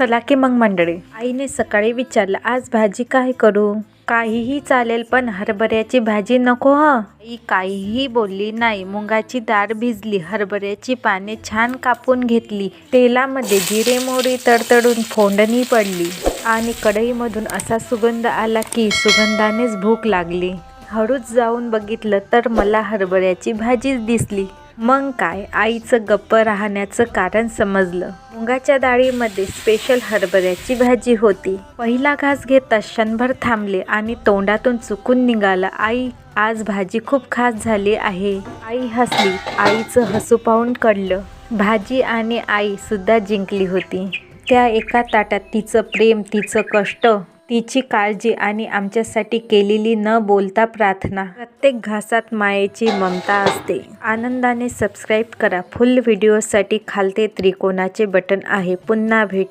चला की मग मंडळी. आईने सकाळी विचारलं, आज भाजी काय करू? काहीही चालेल पण हरभऱ्याची भाजी नको हं. आई काहीही बोलली नाही. मुगाची डाळ भिजली, हरभऱ्याची पाने छान कापून घेतली, तेलामध्ये जिरे मोहरी तडतडून फोडणी पडली आणि कढईमधून असा सुगंध आला की सुगंधानेच भूक लागली. हळूच जाऊन बघितलं तर मला हरभऱ्याची भाजीच दिसली. मग काय, आईचं गप्प राहण्याचं कारण समजलं. मुगाच्या डाळीमध्ये स्पेशल हरभऱ्याची भाजी होती. पहिला घास घेता क्षणभर थांबले आणि तोंडातून चुकून निघाला, आई आज भाजी खूप खास झाली आहे. आई हसली. आईचं हसू पाहून कळलं, भाजी आणि आई सुद्धा जिंकली होती. त्या एका ताटात तिचं प्रेम, तिचं कष्ट, तिची काळजी आणि आमच्यासाठी केलेली न बोलता प्रार्थना. प्रत्येक घासात मायेची ममता असते. आनंदाने सबस्क्राईब करा. फुल व्हिडिओसाठी खालते त्रिकोणाचे बटन आहे. पुन्हा भेट.